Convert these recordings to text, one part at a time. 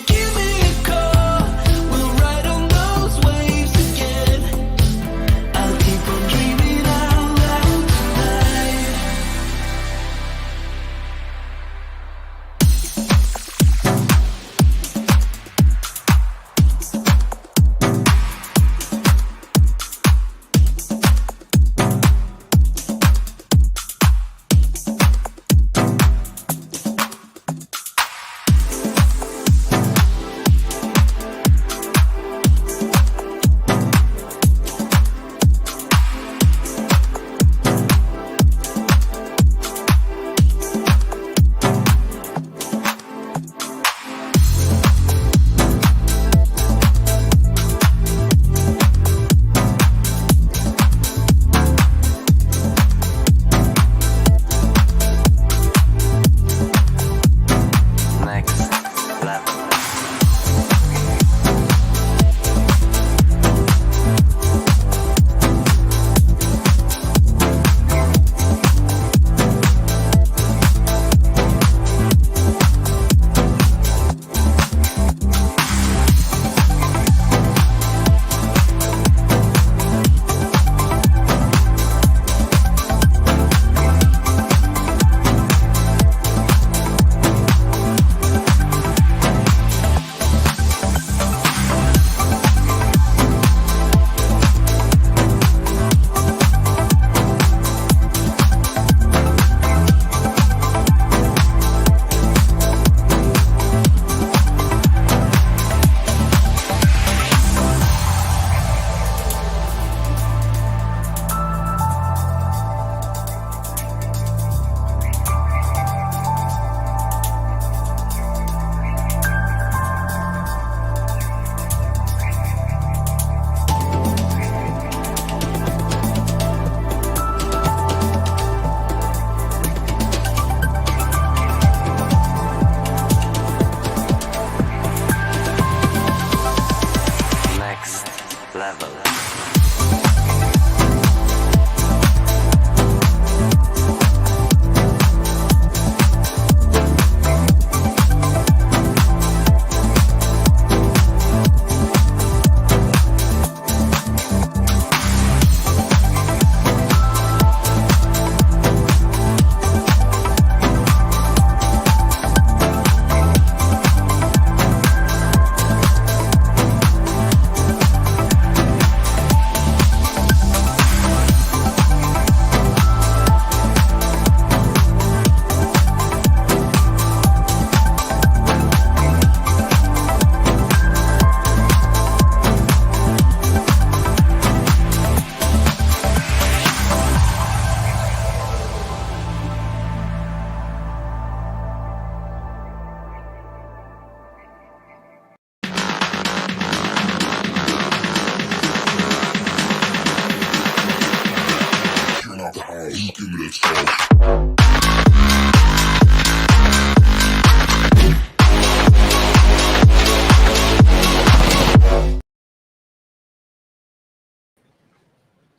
give me a call. We'll ride on those waves again. I'll keep on dreaming out loud tonight.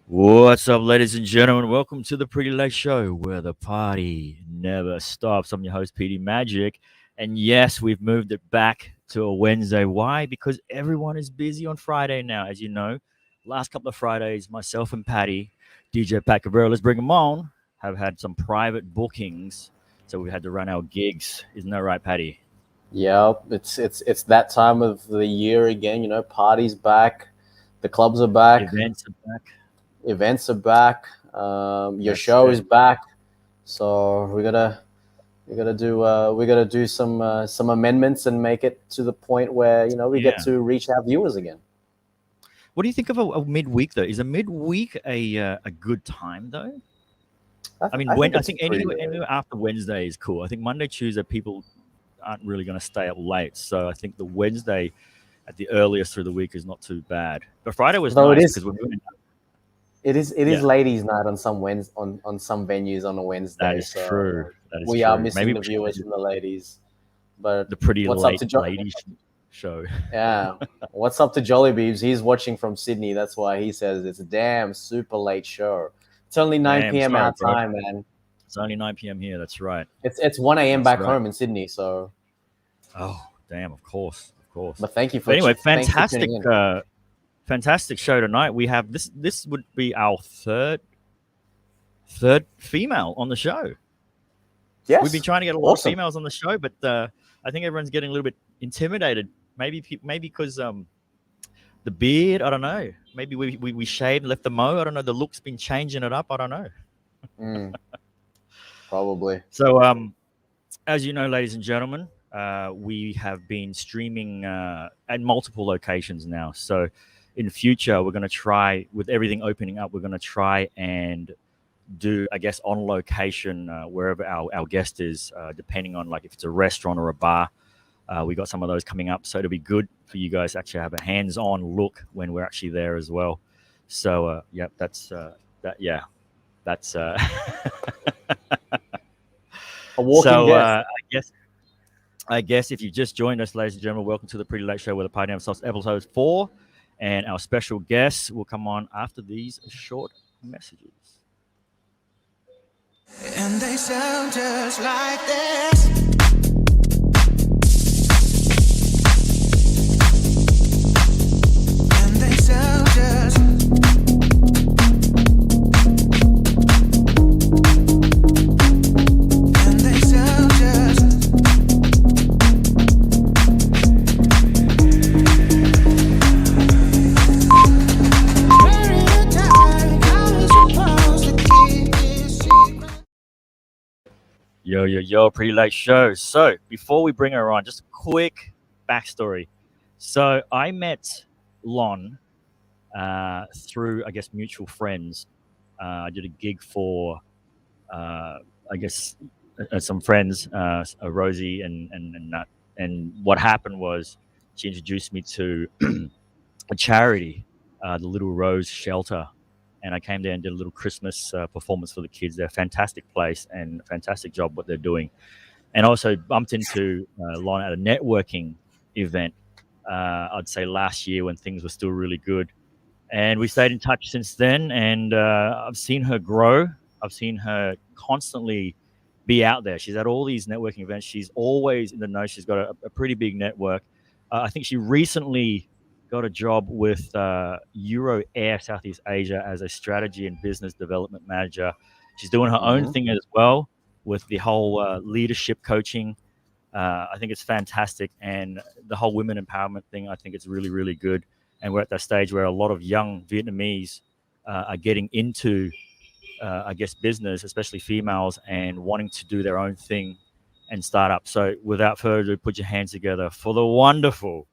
What's up, ladies and gentlemen? Welcome to the Pretty Late Show, where the party never stops. I'm your host, PD Magic. And yes, we've moved it back to a Wednesday. Why? Because everyone is busy on Friday now, as you know. Last couple of Fridays, myself and Patty, DJ Pat Cabrera, let's bring them on, have had some private bookings. So we had to run our gigs. Isn't that right, Patty? Yeah, it's that time of the year again. You know, parties back, the clubs are back, Events are back. events are back. Your That's show it. is back, so we gotta do some amendments and make it to the point where we get Yeah. to reach our viewers again. What do you think of a midweek, though? Is a midweek a good time, though? I mean, I think I it's think pretty any good. after Wednesday is cool. I think Monday, Tuesday, people aren't really going to stay up late. So I think the Wednesday at the earliest through the week is not too bad. But Friday was Though nice because we're moving. it is Yeah, ladies' night on on some venues on a that Wednesday, is true. so That is we are true. missing Maybe the we should viewers make it from the ladies. But the pretty what's up late to ladies show. Yeah. What's up to Jolly Beebs? He's watching from Sydney. That's why he says it's a damn super late show. It's only 9 Damn, p.m. sorry, our bro. time, man. It's only 9 p.m. here. That's right. It's 1 a.m. That's back right. home in Sydney. So Oh, damn, of course, of course. But thank you But for anyway, thanks for fantastic, tuning in. fantastic show tonight. We have this. This would be our third female on the show. Yes, We've been trying to get a lot of awesome. females on the show, but I think everyone's getting a little bit intimidated. Maybe because the beard. I don't know. Maybe we shaved and left the mo. I don't know. The look's been changing it up. I don't know. Mm, probably. So as you know, ladies and gentlemen, we have been streaming at multiple locations now. So in future, we're going to try, with everything opening up, we're going to try and do, I guess, on location wherever our guest is, depending on like if it's a restaurant or a bar. We got some of those coming up, so it'll be good for you guys to actually have a hands-on look when we're actually there as well. So yep, that's that. Yeah, that's. A walking So guest. I guess if you just joined us, ladies and gentlemen, welcome to the Pretty Late Show, where the party never stops, episode 4, and our special guests will come on after these short messages. And they sound just like this. And they sound just. And they sound just. Very tight, how is supposed to keep this secret? Yo, Pretty Late Show. So before we bring her on, just a quick backstory. So I met Lon through, I guess, mutual friends. I did a gig for, I guess, some friends, Rosie and Nat. And what happened was she introduced me to a charity, the Little Rose Shelter. And I came there and did a little Christmas performance for the kids. They're a fantastic place and a fantastic job what they're doing. And also bumped into Lon at a networking event, I'd say last year when things were still really good. And we stayed in touch since then. And I've seen her grow. I've seen her constantly be out there. She's at all these networking events. She's always in the know. She's got a pretty big network. I think she recently got a job with Euro Air Southeast Asia as a strategy and business development manager. She's doing her own Mhm. thing as well with the whole leadership coaching. I think it's fantastic. And the whole women empowerment thing, I think it's really, really good. And we're at that stage where a lot of young Vietnamese are getting into, I guess, business, especially females, and wanting to do their own thing and start up. So without further ado, put your hands together for the wonderful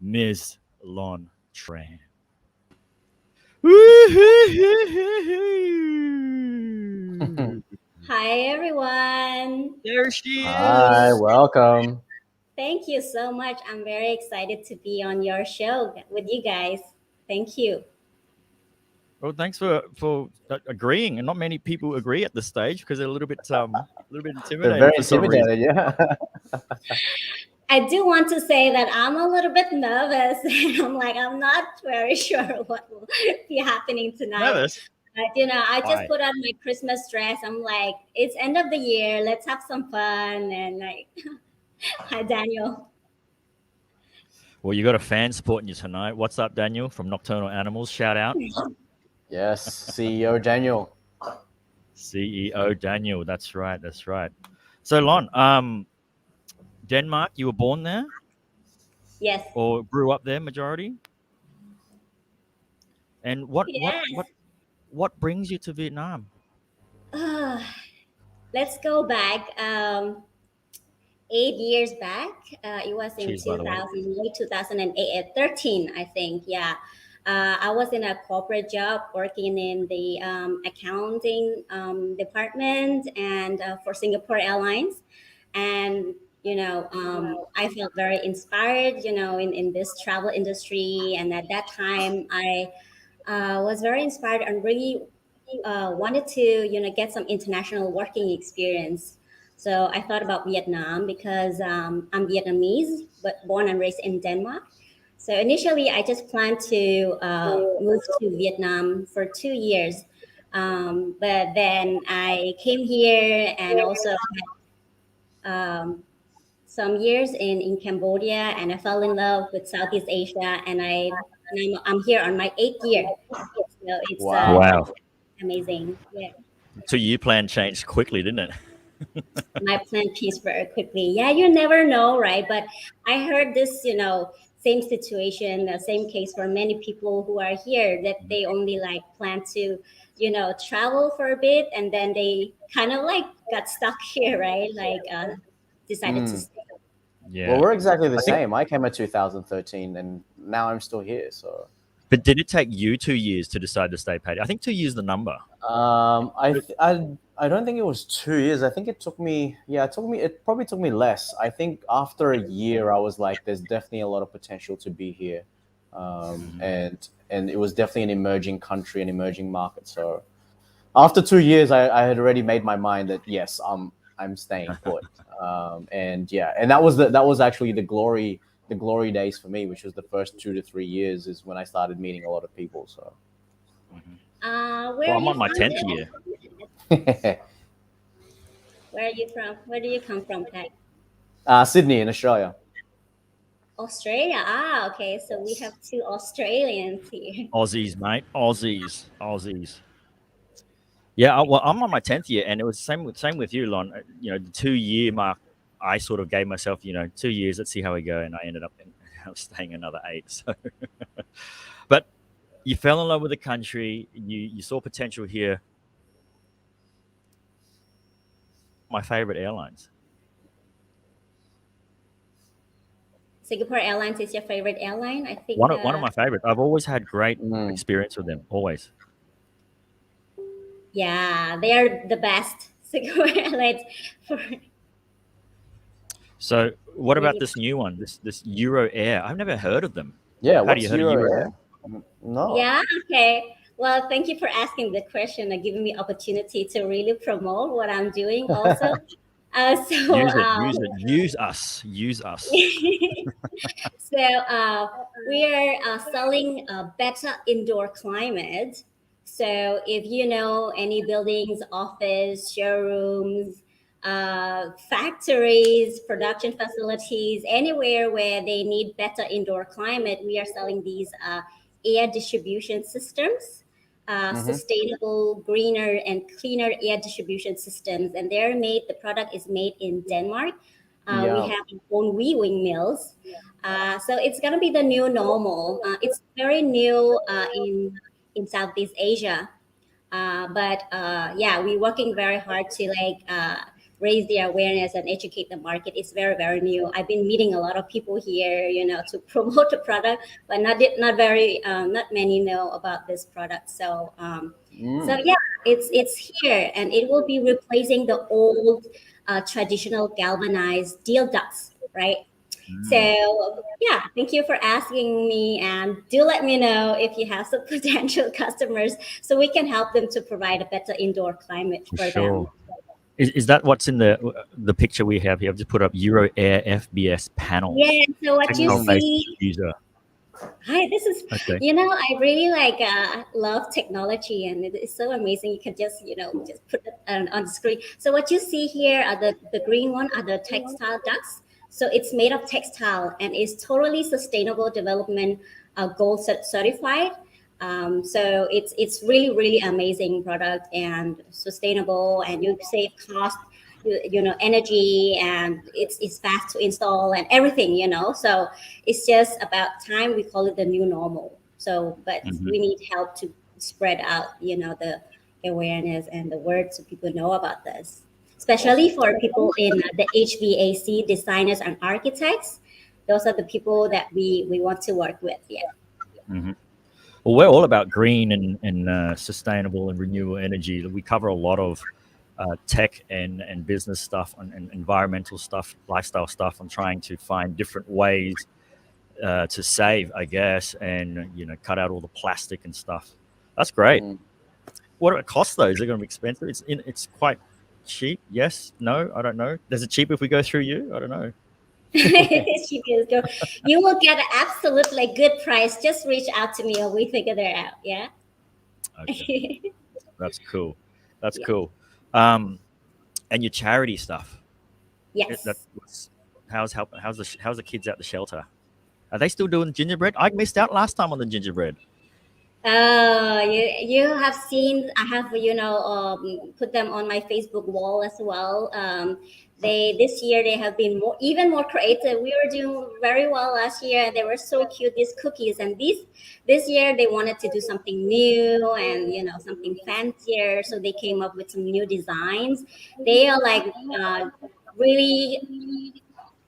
Ms. Lon Tran. Hi, everyone. There she Hi, is. welcome. Thank you so much. I'm very excited to be on your show with you guys. Thank you. Well, thanks for agreeing, and not many people agree at this stage because they're a little bit They're intimidated very for some reason. intimidated, yeah. I do want to say that I'm a little bit nervous. I'm not very sure what will be happening tonight. Nervous? But, I just Why? put on my Christmas dress. I'm like, it's end of the year. Let's have some fun. And hi, Daniel. Well, you got a fan supporting you tonight. What's up, Daniel from Nocturnal Animals? Shout out. Yes, CEO Daniel. CEO Daniel. That's right. That's right. So, Lon, Denmark, you were born there Yes. or grew up there, majority? And Yes. what brings you to Vietnam? Let's go back 8 years back. It was in Cheers, by the way. 2008, 13, I think. Yeah. I was in a corporate job working in the accounting department and for Singapore Airlines. And, I felt very inspired, in this travel industry. And at that time, I was very inspired and really wanted to get some international working experience. So I thought about Vietnam because I'm Vietnamese but born and raised in Denmark. So initially I just planned to move to Vietnam for 2 years, but then I came here and also had some years in Cambodia, and I fell in love with Southeast Asia, and now I'm here on my 8th year. So it's Wow. Wow. amazing. Yeah. So your plan changed quickly, didn't it? My plan changed very quickly. Yeah, you never know, right? But I heard this, same situation, the same case for many people who are here that they only like plan to, travel for a bit, and then they kind of like got stuck here, right? Like decided to Mm. stay. Well, Yeah. we're exactly the I think, same. I came in 2013, and now I'm still here. So, but did it take you 2 years to decide to stay, Patty? I think 2 years is the number. I don't think it was 2 years. I think it took me. Yeah, it took me. It probably took me less. I think after a year, I was like, "There's definitely a lot of potential to be here," Mhm. and it was definitely an emerging country, an emerging market. So after 2 years, I had already made my mind that yes, I'm staying put. And yeah, and that was actually the glory days for me, which was the first 2 to 3 years is when I started meeting a lot of people. So Mhm. Where Well, are I'm you on my from? 10th year. Where are you from? Where do you come from, Pat? Sydney in Australia. Australia. Ah, okay. So we have Yes. two Australians here. Aussies, mate. Aussies. Aussies. Yeah, well, I'm on my 10th year, and it was same with you, Lon. The 2 year mark, I sort of gave myself, 2 years. Let's see how we go, and I ended up staying another 8. So, but you fell in love with the country. You saw potential here. My favorite airlines. Singapore Airlines is your favorite airline? I think. One of my favorites. I've always had great Mm. experience with them. Always. Yeah, they are the best. Singapore Airlines for So, what about really. this new one? This Euro Air. I've never heard of them. Yeah, Patty, you what's heard of Euro Euro Air? Air? No. Yeah, okay. Well, thank you for asking the question and giving me opportunity to really promote what I'm doing also. So Use it. Use it. Use us. Use us. so we are selling a better indoor climate. So if you know any buildings, office, showrooms, factories, production facilities, anywhere where they need better indoor climate, we are selling these air distribution systems, Mm-hmm. sustainable, greener, and cleaner air distribution systems. And they're made. The product is made in Denmark. We Yeah. have our own weaving mills. So it's gonna be the new normal. It's very new in Southeast Asia, but yeah, we're working very hard to like raise the awareness and educate the market. It's very very new. I've been meeting a lot of people here, to promote the product, but not many know about this product. So Mm. yeah, it's here, and it will be replacing the old traditional galvanized steel ducts, right? So Mm, yeah, thank you for asking me, and do let me know if you have some potential customers, so we can help them to provide a better indoor climate for for them. sure. Is that what's in the picture we have here? I've just put up Euro Air FBS panels, Yeah. So what you textile based Mm. see, diffuser. hi, this is, Okay. I really like love technology, and it is so amazing. You can just just put it on the screen. So what you see here are the green one are the textile ducts. So it's made of textile and is totally sustainable development gold certified. So it's really really amazing product and sustainable, and you save cost, energy, and it's fast to install and everything. So it's just about time. We call it the new normal. So, but Hmm. we need help to spread out, the awareness and the word so people know about this, especially Awesome. for people in the HVAC designers and architects. Those are the people that we want to work with. Yeah. Hmm. Well, we're all about green and sustainable and renewable energy. We cover a lot of tech and business stuff and environmental stuff, lifestyle stuff. I'm trying to find different ways to save, I guess, and cut out all the plastic and stuff. That's great. Mm. What about cost though? Is it going to be expensive? It's quite cheap. Yes, no, I don't know. Is it cheap if we go through you? I don't know. She can go. You will get an absolutely good price. Just reach out to me and we figure that out. Yeah. Okay, that's cool. That's Yeah. cool. And your charity stuff. That Yes. was. how's the kids at the shelter? Are they still doing gingerbread? I missed out last time on the gingerbread. You have seen, I have, put them on my Facebook wall as well. They this year they have been even more creative. We were doing very well last year, and they were so cute, these cookies. And this year they wanted to do something new and something fancier, so they came up with some new designs. They are like really.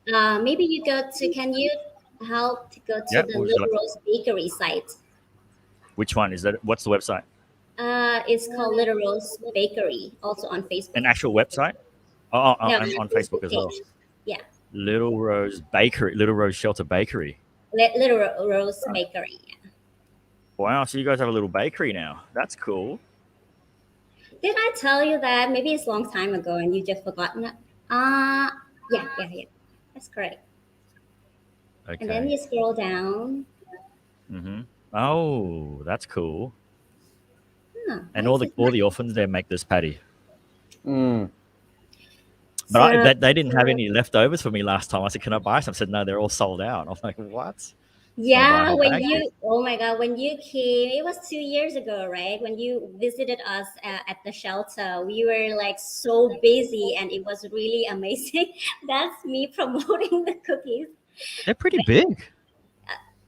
Maybe you go to. Can you help to go to Yeah. the What would you Little like? Rose Bakery site? Which one is that? What's the website? It's called Little Rose Bakery, also on Facebook. An actual website? Oh, No, I'm it's on a Facebook Facebook as well. page. Yeah, Little Rose Bakery, Little Rose Shelter Bakery. Little Rose Bakery. Yeah. Wow, so you guys have a little bakery now. That's cool. Did I tell you that? Maybe it's a long time ago and you just forgotten it. Yeah. That's correct. And then Okay. you scroll down. Mm-hmm. Oh, that's cool. Why And is it all not? the orphans there make this patty. Mm. But So they didn't have any leftovers for me last time. I said, "Can I buy some?" I said, "No, they're all sold out." I was like, "What?" So I buy a yeah, whole bag. oh my God, when you came, it was 2 years ago, right? When you visited us at the shelter, we were like so busy and it was really amazing. That's me promoting the cookies. They're pretty big.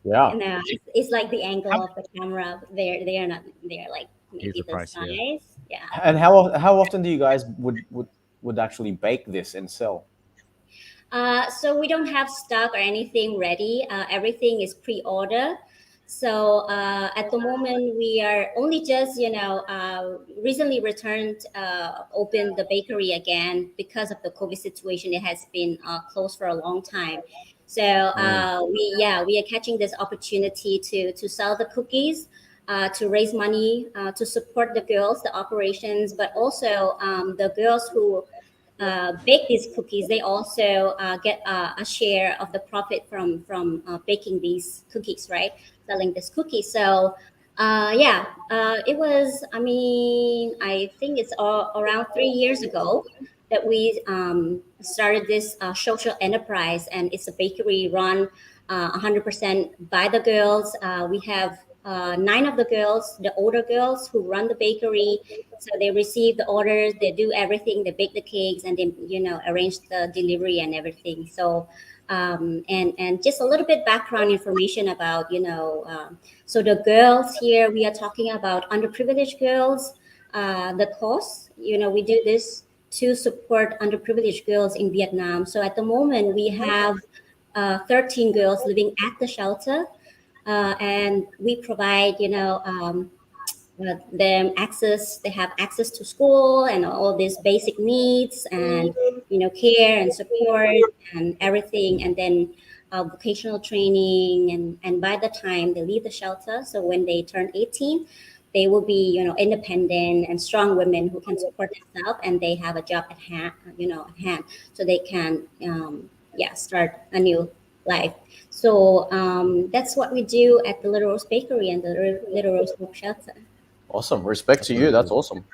Yeah. And it's like the How angle of the camera. They are not, they're like Here's maybe the the price. Yeah. size. Yeah. And how often do you guys would actually bake this and sell? So we don't have stock or anything ready. Everything is pre-order. So at the moment, we are only just, recently returned, opened the bakery again because of the COVID situation. It has been closed for a long time. So Mm. we are catching this opportunity to sell the cookies, to raise money, to support the girls, the operations, but also the girls who bake these cookies, they also get a share of the profit from baking these cookies, right? Selling this cookie. So, it was. I mean, I think it's around 3 years ago that we started this social enterprise, and it's a bakery run 100% by the girls. We have nine of the girls, the older girls, who run the bakery. So they receive the orders, they do everything, they bake the cakes, and then arrange the delivery and everything. So and just a little bit background information about so the girls here, we are talking about underprivileged girls. The cause, we do this to support underprivileged girls in Vietnam. So at the moment we have 13 girls living at the shelter, and we provide them access. They have access to school and all these basic needs, and care and support and everything, and then vocational training. And by the time they leave the shelter, so when they turn 18, they will be independent and strong women who can support themselves, and they have a job at hand, so they can start a new life. So that's what we do at the Little Rose Bakery and the Little Rose Hope Shelter. Awesome. Respect That's to really you. That's cool. awesome.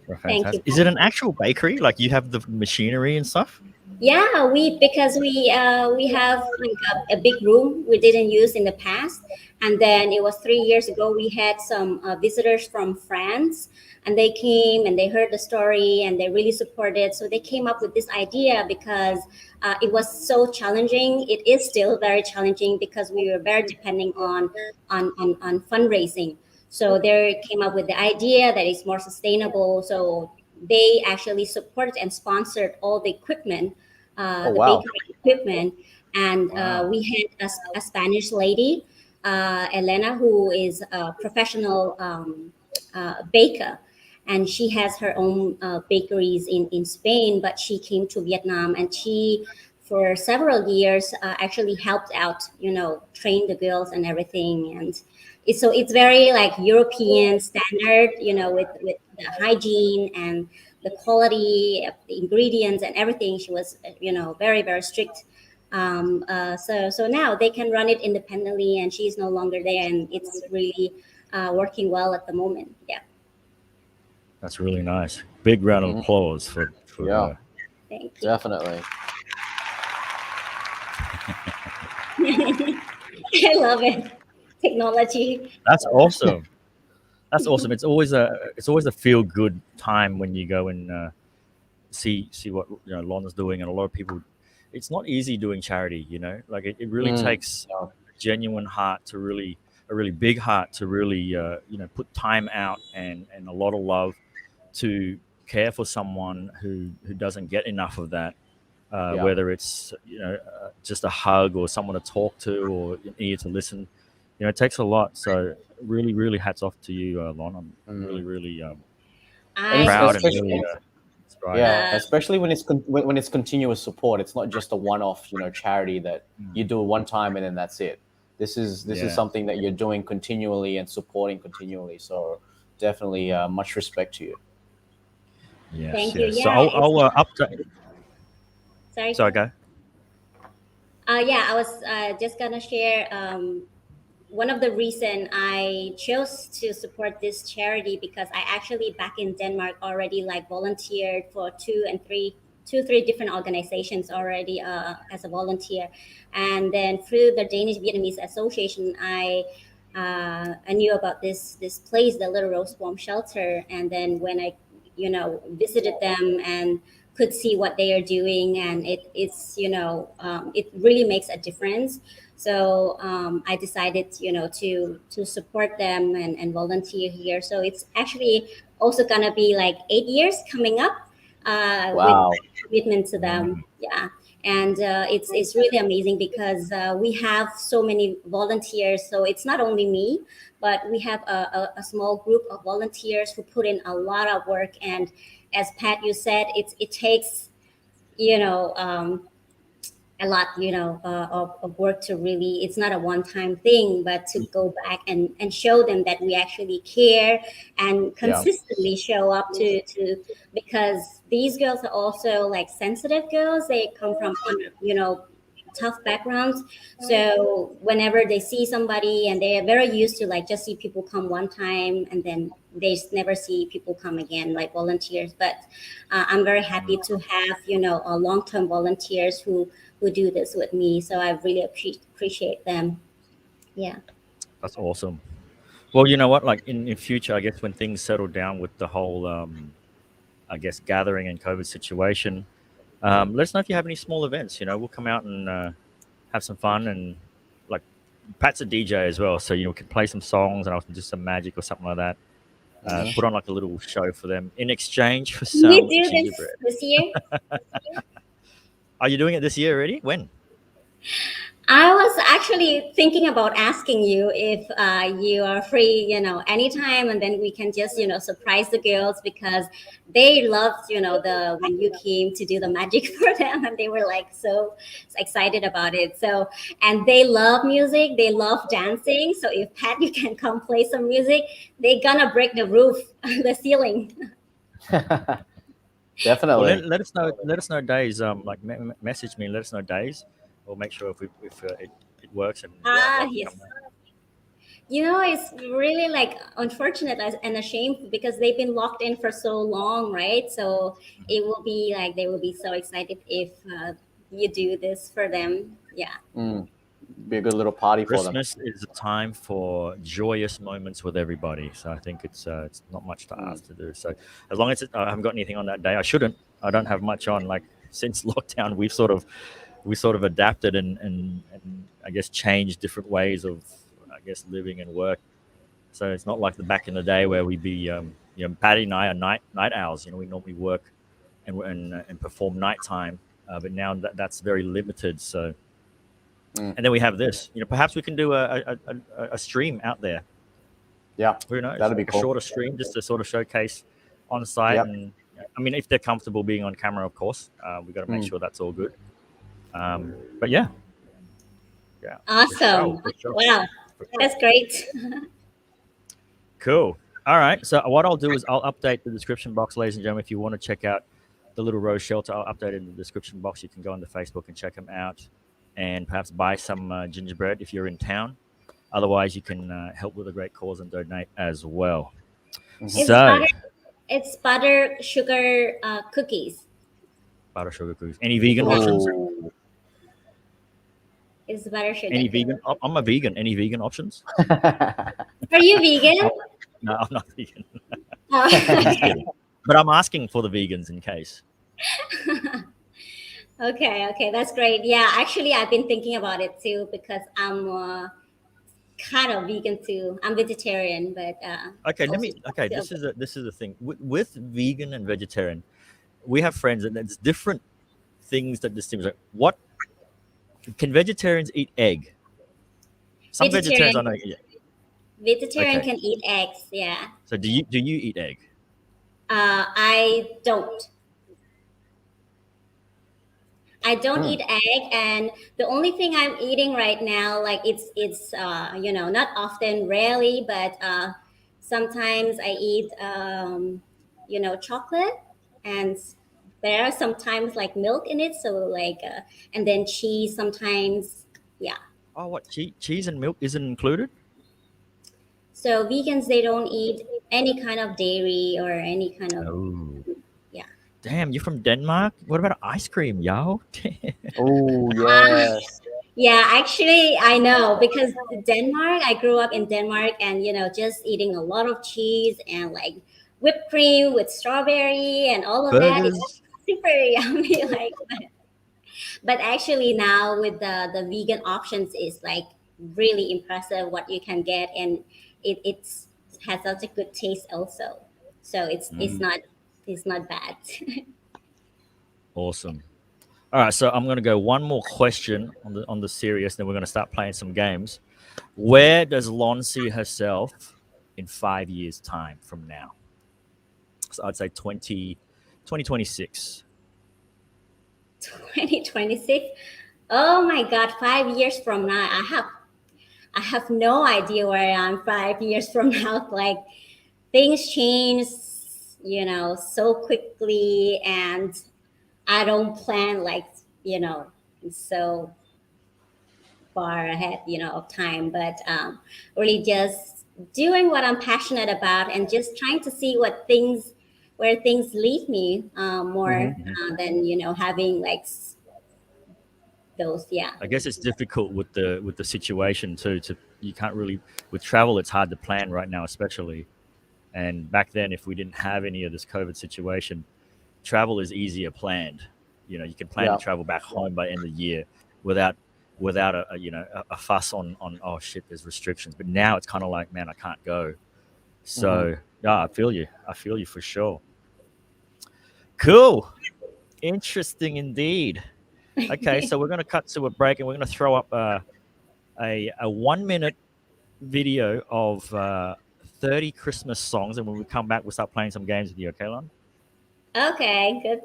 Thank you. Fantastic. Is it an actual bakery? Like you have the machinery and stuff? Yeah, because we have like a big room we didn't use in the past, and then it was 3 years ago. We had some visitors from France, and they came and they heard the story and they really supported. So they came up with this idea because it was so challenging. It is still very challenging because we were very depending on fundraising. So they came up with the idea that it's more sustainable. So they actually supported and sponsored all the equipment, Oh the wow. bakery equipment. And Wow. we had a Spanish lady, Elena, who is a professional baker. And she has her own bakeries in Spain, but she came to Vietnam, and she, for several years, actually helped out, train the girls and everything. And it's very like European standard, with the hygiene and the quality of the ingredients and everything. She was, very, very strict. So now they can run it independently, and she's no longer there, and it's really working well at the moment. Yeah. That's really nice. Big round of Mhm. applause for Yeah, her. Thank you. definitely. I love it. Technology. That's awesome. That's awesome. It's always a feel good time when you go and see what Lon's doing, and a lot of people. It's not easy doing charity, Like it really Mm. takes Yeah. a genuine heart to really a really big heart to really put time out and a lot of love to care for someone who doesn't get enough of that. Yeah. Whether it's just a hug or someone to talk to or an ear to listen, it takes a lot. So really, really hats off to you, Lon. I'm really, Mm. really And I proud and really especially, appreciate. inspired. yeah, Uh, especially when when it's continuous support. It's not just a one-off, charity that Mm. you do one time and then that's it. This is Yeah, something that you're doing continually and supporting continually. So definitely, much respect to you. yes, Thank you. yes. So Yeah, it's I'll update. sorry. Go Sorry, ahead. go. Yeah, I was just gonna share. One of the reason I chose to support this charity because I actually back in Denmark already like volunteered for three different organizations already as a volunteer, and then through the Danish Vietnamese Association, I knew about this place, the Little Rose Bomb Shelter, and then when I visited them and could see what they are doing, and it really makes a difference. So I decided, to support them and volunteer here. So it's actually also gonna be like 8 years coming up with Wow. commitment to them. Mm. Yeah, and it's really amazing because we have so many volunteers. So it's not only me, but we have a small group of volunteers who put in a lot of work. And as Pat, you said, it takes you know. A lot of work to really, it's not a one-time thing, but to go back and show them that we actually care and Yeah. consistently show up to because these girls are also like sensitive girls. They come from tough backgrounds. So whenever they see somebody, and they are very used to like just see people come one time and then they never see people come again, like volunteers. But I'm very happy to have a long-term volunteers who do this with me. So I really appreciate them. Yeah. That's awesome. Well, you know what? Like in future, I guess when things settle down with the whole, I guess, gathering and COVID situation, let us know if you have any small events. We'll come out and have some fun and like Pat's a DJ as well, so we can play some songs and I can do some magic or something like that. Hmm. Put on like a little show for them in exchange for Can we some do gingerbread. this year? Are you doing it this year already? When? I was actually thinking about asking you if you are free, anytime, and then we can just, surprise the girls because they loved, the when you came to do the magic for them, and they were like so excited about it. So, and they love music, they love dancing. So if Pat, you can come play some music, they're gonna break the roof, the ceiling. Well, Definitely. let us know. Let us know days. Like message me and let us know days. We'll make sure if it works and yeah, Ah, love to yes. come. It's really like unfortunate and a shame because they've been locked in for so long, right? So it will be like they will be so excited if you do this for them. Yeah. Mm. Be a good little party for them. Christmas is a time for joyous moments with everybody. So I think it's not much to Mm. ask to do. So as long as I haven't got anything on that day, I shouldn't. I don't have much on. Like since lockdown, we sort of adapted and I guess changed different ways of I guess living and work. So it's not like the back in the day where we'd be Patty and I are night owls. We normally work and perform nighttime, but now that's very limited. So Mm. and then we have this. Perhaps we can do a stream out there. Yeah, Who knows? that'd be Like a cool. shorter stream, just to sort of showcase on site. Yep. And I mean, if they're comfortable being on camera, of course, we got to make Mm. sure that's all good. But yeah, yeah, for sure, Awesome. for sure, Wow. for sure. That's great. Cool. All right. So what I'll do is I'll update the description box, ladies and gentlemen. If you want to check out the Little Rose Shelter, I'll update it in the description box. You can go on the Facebook and check them out, and perhaps buy some gingerbread if you're in town. Otherwise, you can help with a great cause and donate as well. Mhm. It's So, butter. It's butter sugar cookies. butter sugar cookies. Any vegan Yeah. options? Ooh. It's butter Any sugar. vegan? I'm a vegan. Any vegan options? Are you vegan? No, I'm not vegan. Oh, Just kidding. But I'm asking for the vegans in case. okay, that's great. Yeah, actually, I've been thinking about it too because I'm kind of vegan too. I'm vegetarian, but Okay, let also me. Okay, this is the thing with vegan and vegetarian. We have friends, and it's different things that distinguish. Like, what can vegetarians eat egg? Some vegetarians vegetarian. I know. Yeah. Vegetarian Okay, can eat eggs. Yeah. so do you eat egg? I don't. I don't Hmm. eat egg, and the only thing I'm eating right now, like it's not often, rarely, but sometimes I eat chocolate, and there are sometimes like milk in it, so like and then cheese sometimes. Yeah. Oh, what cheese and milk isn't included? So vegans, they don't eat any kind of dairy or any kind of, Oh, yeah. damn! You're from Denmark. What about ice cream, yo? Oh Uh, yes. Yeah, actually, I know because Denmark, I grew up in Denmark and, just eating a lot of cheese and like whipped cream with strawberry and all of that. It's Burgers. super yummy. Like, but actually now with the vegan options is like really impressive what you can get, and it's has such a good taste also. So it's Mm, not bad. awesome. All right, so I'm gonna go one more question on the serious, then we're gonna start playing some games. Where does Lon see herself in 5 years' time from now? So I'd say 2026. 2026. Oh my God, 5 years from now, I have no idea where I am 5 years from now. Like things change, so quickly, and I don't plan like, so far ahead, of time. But really just doing what I'm passionate about and just trying to see where things lead me more Hmm. than having like those. Yeah. I guess it's difficult with the situation too. To you can't really with travel. It's hard to plan right now, especially. And back then, if we didn't have any of this COVID situation, travel is easier planned. You can plan to Yeah. travel back home by end of the year without without a fuss on oh shit, there's restrictions. But now it's kind of like, man, I can't go. Hmm. So yeah, I feel you. I feel you for sure. Cool. Interesting indeed. Okay, so we're going to cut to a break and we're going to throw up a 1 minute video of 30 Christmas songs. And when we come back, we'll start playing some games with you. Okay, Lon? Okay, good.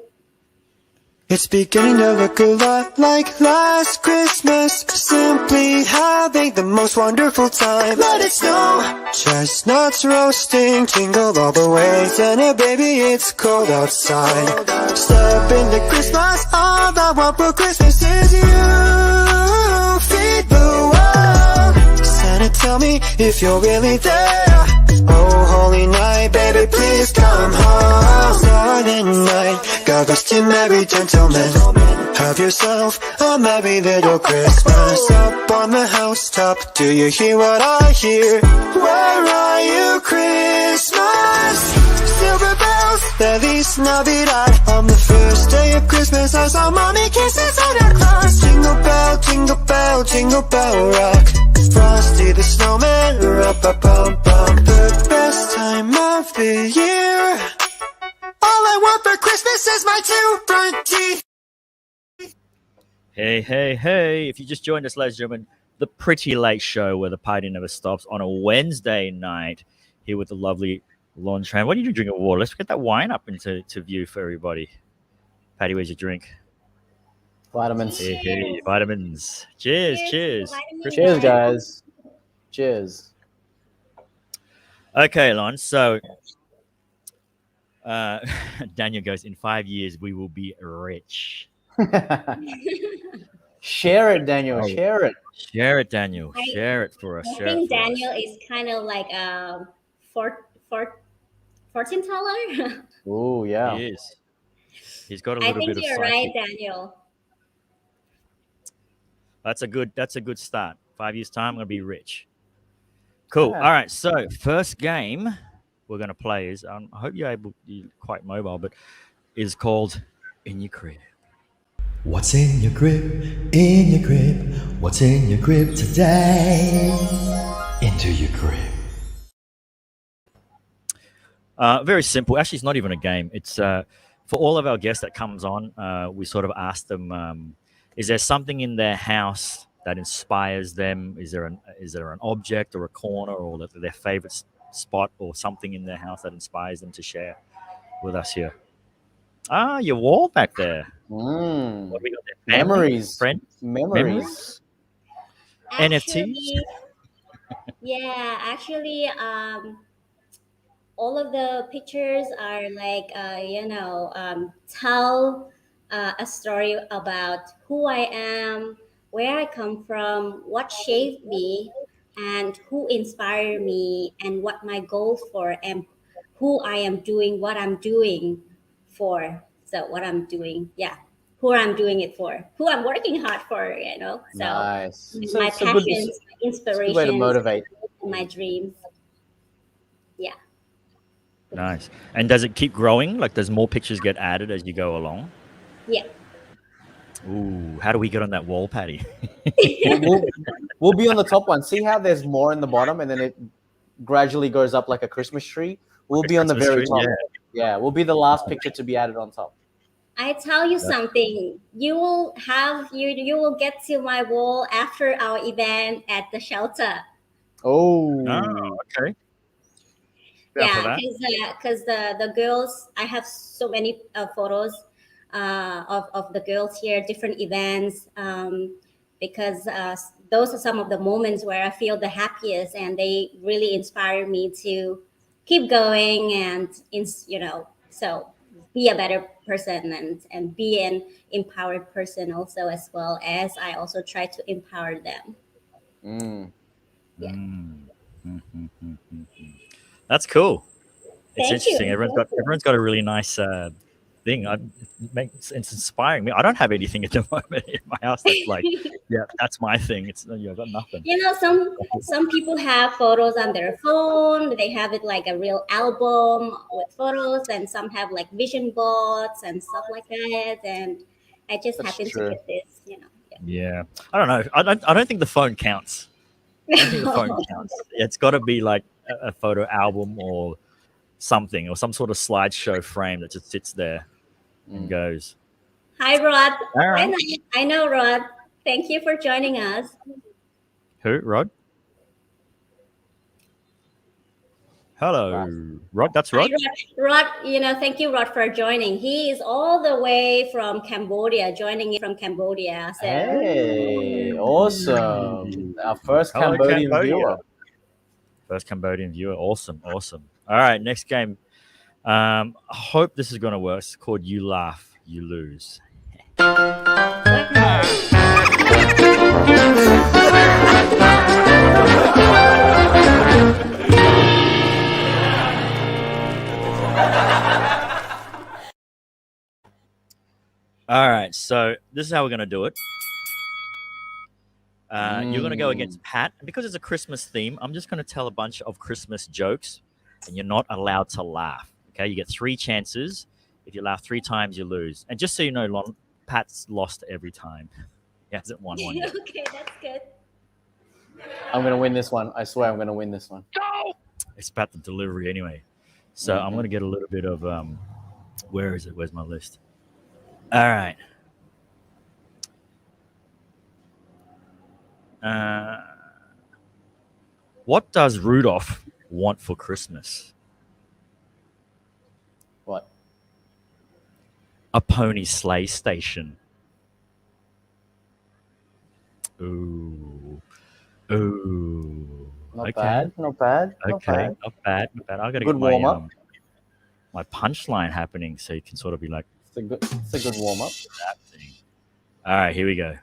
It's beginning to look a lot like last Christmas. Simply having the most wonderful time. Let it snow, chestnuts roasting, jingle all the way. Santa baby, it's cold outside. Step into Christmas, all I want for Christmas is you. Feed the world. Santa, tell me if you're really there. Oh, holy night, baby, please come home. Silent night, God rest you merry gentlemen. Have yourself a merry little Christmas. Up on the housetop, do you hear what I hear? Where are you, Christmas? Silver bells, feliz Navidad. On the first day of Christmas, I saw mommy kissing Santa Claus. Jingle bell, jingle bell, jingle bell rock. Frosty the snowman, ra-pa-pum-pum. The best time of the year. All I want for Christmas is my two front teeth. Hey, hey, hey. If you just joined us, ladies and gentlemen, the Pretty Late Show where the party never stops on a Wednesday night here with the lovely Lon Tran. What are you drinking water? Let's get that wine up into view for everybody. Patty, where's your drink? Vitamins. Hey, hey, Cheers. vitamins. Cheers, Cheers to the cheers. vitamin Christmas Cheers, cheers. guys. guys. Cheers. Okay, Lon. So uh, Daniel goes, in 5 years, we will be rich. Share it, Daniel. Oh, Share it. share it, Daniel. I Share it for us. I Share it think for us. Daniel is kind of like fortune teller. Oh yeah. He is. He's got a I little think bit of you're right, psychic. Daniel. That's a good start. 5 years time, I'm gonna be rich. Cool. Yeah. All right. So first game we're gonna play is I hope you're quite mobile, but is called In Your Crib. What's in your crib? In your crib? What's in your crib today? Into your crib. Very simple. Actually, it's not even a game. It's for all of our guests that comes on. We sort of ask them: is there something in their house that inspires them? Is there an object or a corner or their favorite spot or something in their house that inspires them to share with us here? Ah, your wall back there. Mm. What do we got there? Family? Memories. Friends? Memories. NFTs? Actually, yeah, actually, all of the pictures are like tell a story about who I am, where I come from, what shaped me, and who inspired me, and what my goals for, and who I am doing, what I'm doing for. So what I'm doing, yeah, who I'm doing it for, who I'm working hard for, So Nice. my passions, my It's a good way to inspirations, motivate. my dreams, yeah. Nice. And does it keep growing? Like, does more pictures get added as you go along? Yeah. Ooh, how do we get on that wall, Patty? We'll, we'll, we'll be on the top one. See how there's more in the bottom, and then it gradually goes up like a Christmas tree. We'll be on the Christmas very tree, top. yeah. Yeah, we'll be the last picture to be added on top. I tell you something. You will get to my wall after our event at the shelter. Oh, Oh, okay. Yeah, for Yeah, that. because the girls, I have so many photos of the girls here, different events. Because those are some of the moments where I feel the happiest, and they really inspire me to keep going and so be a better person and be an empowered person also, as well as I also try to empower them. mm. Yeah. Mm. Mm, mm, mm, mm, mm. That's cool. It's Thank you. interesting. Everyone's got a really nice thing. It's inspiring me. I don't have anything at the moment in my house that's like, yeah, that's my thing. I've got nothing. Some people have photos on their phone. They have it like a real album with photos, and some have like vision boards and stuff like that. And I just That's happen to true. get this. Yeah, I don't know. I don't think the phone counts. I don't think the phone counts. It's got to be like a photo album or something, or some sort of slideshow frame that just sits there and Mm. goes. Hi, Rod. All right. I know, Rod. Thank you for joining us. Who? Rod? Hello, Nice. Rod. That's Hi, Rod. Rod. Thank you, Rod, for joining. He is all the way from Cambodia, joining in from Cambodia. So, Hey, awesome. Our first Hello, Cambodian Cambodia. viewer. First Cambodian viewer. Awesome. Awesome. All right. Next game. I hope this is going to work. It's called You Laugh, You Lose. All right. So this is how we're going to do it. You're going to go against Pat. And because it's a Christmas theme, I'm just going to tell a bunch of Christmas jokes, and you're not allowed to laugh. Okay, you get 3 chances. If you laugh 3 times, you lose. And just so you know, Pat's lost every time. He hasn't won one yet. Okay, that's good. I'm gonna win this one. I swear I'm gonna win this one. It's about the delivery anyway. So I'm going to get a little bit of where is it? Where's my list? All right. What does Rudolph want for Christmas? What? A pony sleigh station. Ooh. Ooh. Not Okay. bad. Not bad. Not Okay. bad. Not bad. Not bad. I got to Good get my warm up. my punchline happening so you can sort of be like It's a good warm up. that thing. All right, here we go.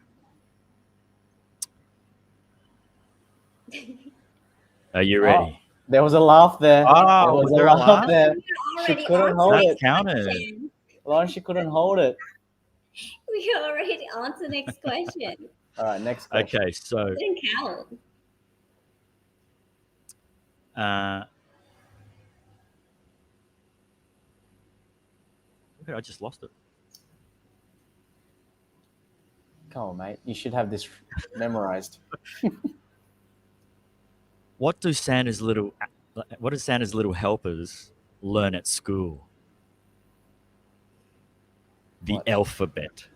Are you ready? There was a laugh there. Oh, there was was a there a laugh laugh? there. We're She already couldn't on hold to That it. next counted. question. Lauren, she couldn't hold it. We're already on to next question. All right, next question. Okay, so Didn't count. okay, I just lost it. Come on, mate. You should have this memorized. What do Santa's little helpers learn at school? The What? alphabet.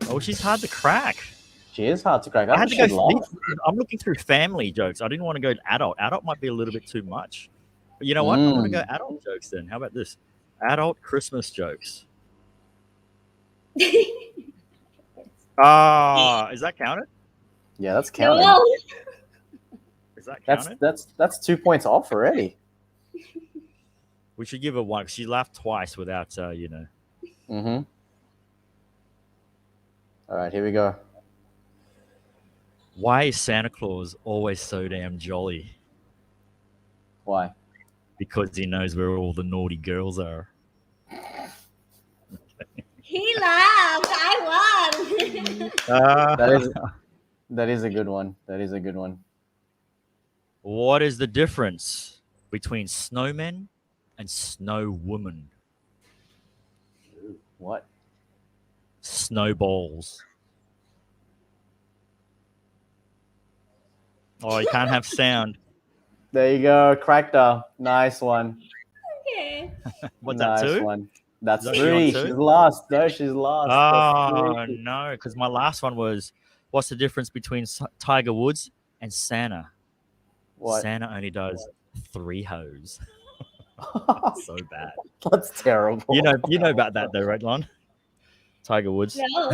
Oh, she's hard to crack. She is hard to crack. I I had think to she'd go. laugh. I'm looking through family jokes. I didn't want to go adult. Adult might be a little bit too much. But you know what? I'm going to go adult jokes then. How about this? Adult Christmas jokes. Ah, is that counted? Yeah, that's counted. No. Is that counted? That's 2 points off already. We should give her one because she laughed twice without, Mm-hmm. All right, here we go. Why is Santa Claus always so damn jolly? Why? Because he knows where all the naughty girls are. He laughed. I won. That is a good one. That is a good one. What is the difference between snowmen and snow woman? What? Snowballs. Oh, you can't have sound. There you go, cracked her. Nice one. Okay. What's Nice that, two? one. That's Is that three. two? She's lost. No, she's lost. Oh, That's three. no, because my last one was, what's the difference between Tiger Woods and Santa? What? Santa only does 3 hoes. So bad. That's terrible. You know about that though, right, Lon? Tiger Woods. No.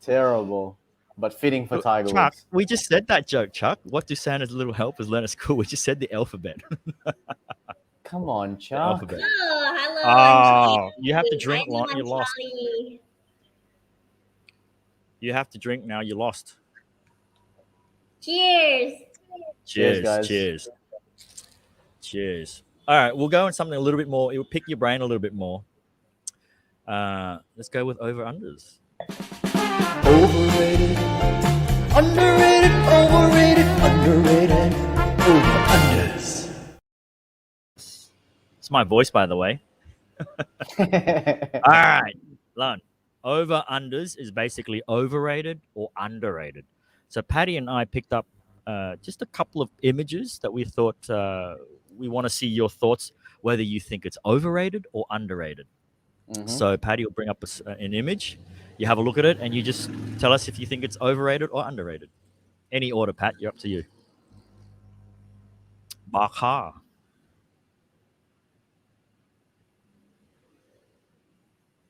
Terrible. But fitting for Tiger Chuck, Woods. we just said that joke, Chuck. What do Santa's little helpers learn at school? We just said the alphabet. Come on, The Chuck. alphabet. Oh, hello. Oh, you have to Charlie. drink, Lon. You I'm lost. Charlie. You have to drink now. You lost. Cheers. Cheers, guys. Cheers. Cheers. All right, we'll go on something a little bit more. It will pick your brain a little bit more. Let's go with over-unders. Overrated, underrated, overrated, underrated, over-unders. It's my voice, by the way. All right, Lon. Over-unders is basically overrated or underrated. So Patty and I picked up just a couple of images that we thought we want to see your thoughts, whether you think it's overrated or underrated. Mhm. So Patty will bring up an image. You have a look at it, and you just tell us if you think it's overrated or underrated. Any order, Pat. You're up to you. Baka.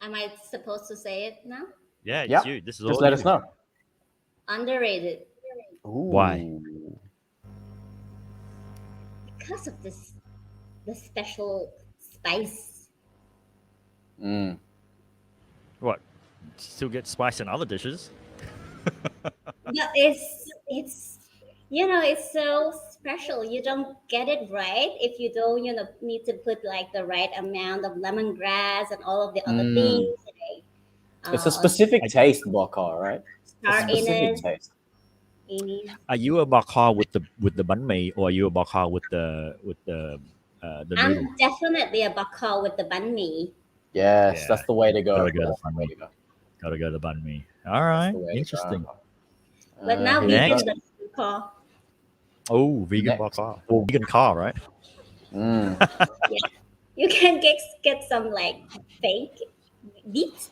Am I supposed to say it now? Yeah, it's Yep. you. This is Just all let you. us know. Underrated. Why? Because of the special spice. Mm. What? Still get spice in other dishes. But it's it's so special. You don't get it right if you don't need to put like the right amount of lemongrass and all of the other things. It's a specific taste, Baka, right? It's a Star in specific it. taste. Are you a baka with the banh mi, or are you a baka with the noodle? I'm definitely a bakal with the banh mi. Yes, Yeah. that's the way to go. Gotta go That's the the way to go. Gotta go the banh mi. All right, the way to go. interesting. But now here we vegan go. doesn't bakal. Oh, vegan Next. baka. Well, vegan car, right? Mm. You can get some like fake meat,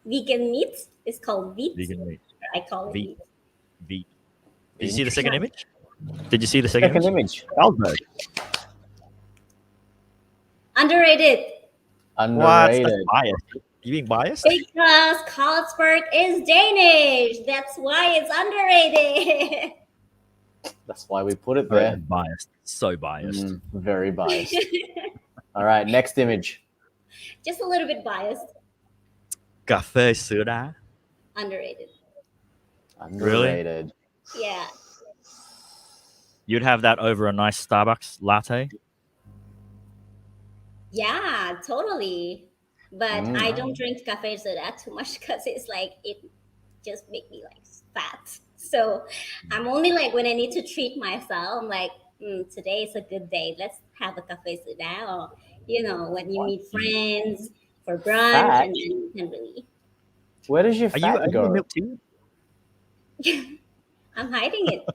vegan meat. It's called meat. Vegan meat. I call it Veet. meat. Veet. Did you see the second image? Did you see the second Second image? image. Carlsberg. Underrated What? That's Underrated. biased. You being biased? because Carlsberg is Danish. That's why it's underrated. That's why we put it Very there. biased. So biased. Very biased. All right, next image. Just a little bit biased. Cafe soda. Underrated. Underrated. Yeah. You'd have that over a nice Starbucks latte. Yeah, totally. But Mm. I don't drink cafe soda too much because it's like it just make me like fat. So I'm only like when I need to treat myself, I'm like, today is a good day. Let's have a cafe soda, or when you meet friends for brunch, Fat? and then you can really. Where does your Are you fat a go? milk tea? I'm hiding it.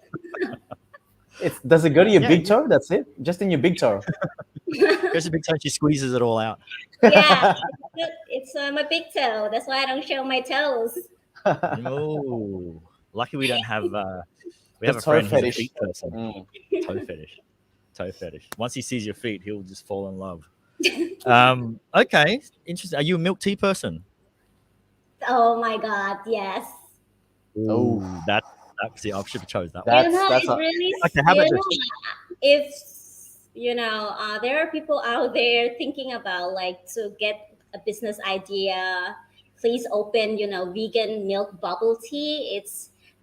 Does it go to your Yeah, big toe? That's it? Just in your big toe. goes a big time. She squeezes it all out. Yeah, it's my big toe. That's why I don't show my toes. Oh, lucky we don't have. We The have a toe friend who's a fetish. feet person. Mm. Toe fetish. Toe fetish. Once he sees your feet, he'll just fall in love. Okay, interesting. Are you a milk tea person? Oh my God, yes. Oh, Ooh, that's the I should have chose that one. that's It's a really, Okay, how about this? if there are people out there thinking about like to get a business idea, please open vegan milk bubble tea.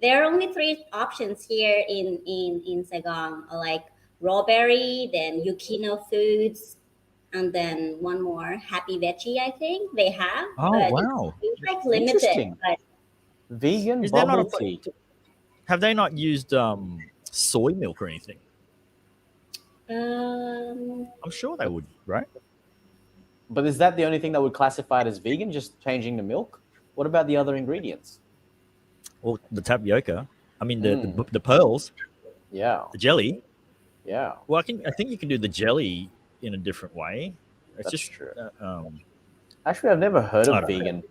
There are only three options here in Saigon, like Rawberry, then Yukino Foods, and then one more, Happy Veggie, I think they have, Oh but wow! it's like limited. interesting. But Vegan Is there not bubble a? tea. Have they not used soy milk or anything? um, I'm sure they would, right? But is that the only thing that would classify it as vegan? Just changing the milk? What about the other ingredients? Well, the tapioca. I mean, Mm. the pearls, Yeah, the jelly. yeah, Well, I think you can do the jelly in a different way. It's that's just true. Actually, I've never heard I of don't know. vegan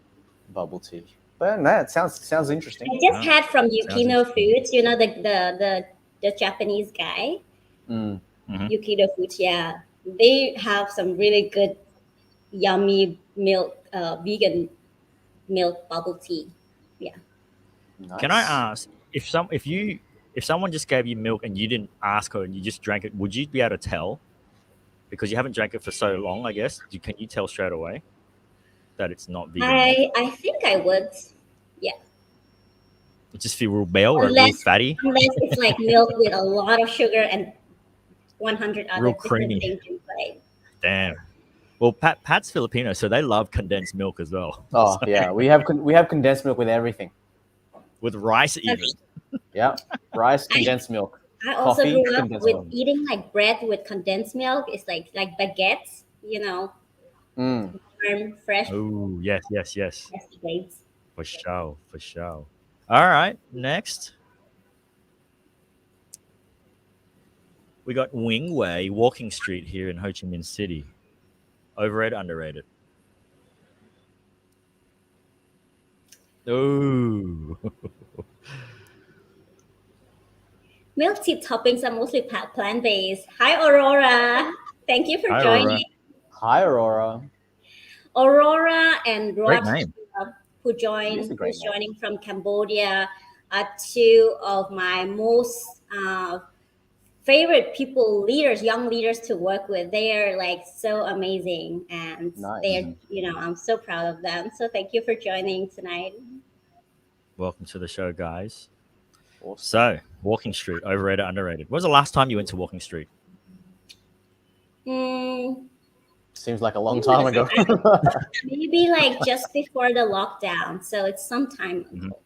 bubble tea, but no, it sounds interesting. I just Wow, had from sounds Yukino interesting. Foods, the Japanese guy, Mm. Mhm. Yukino Foods. Yeah, they have some really good, yummy milk, vegan milk bubble tea. Yeah. Can I Nice. ask if someone just gave you milk and you didn't ask her and you just drank it, would you be able to tell? Because you haven't drank it for so long, I guess. Can you tell straight away that it's not vegan milk? I think I would. Yeah, It just feel real pale or real unless fatty, it's like milk with a lot of sugar and 100 real other different creamy. things inside. Damn. Well, Pat's Filipino, so they love condensed milk as well. Oh So, yeah, we have condensed milk with everything. with rice even. Yeah, rice, condensed milk, I also coffee, grew up condensed with milk. eating like bread with condensed milk. It's like baguettes, Mm. warm, fresh Oh yes, yes, yes. baguettes. For sure, for sure. All right, next we got Wingway Walking Street here in Ho Chi Minh City. Overrated, underrated. Oh, Milk tea toppings are mostly plant-based. Hi, Aurora. Thank you for hi Aurora. joining. Hi, Aurora. Aurora and Great Rod, name. It is a great who's name. joining from Cambodia, are two of my most favorite young leaders to work with. They are like so amazing, and Nice. they're, I'm so proud of them. So thank you for joining tonight. Welcome to the show, guys. Awesome. So, Walking Street, overrated, underrated. When was the last time you went to Walking Street? Mm, Seems like a long time ago. maybe like just before the lockdown. So it's some time Mhm. ago.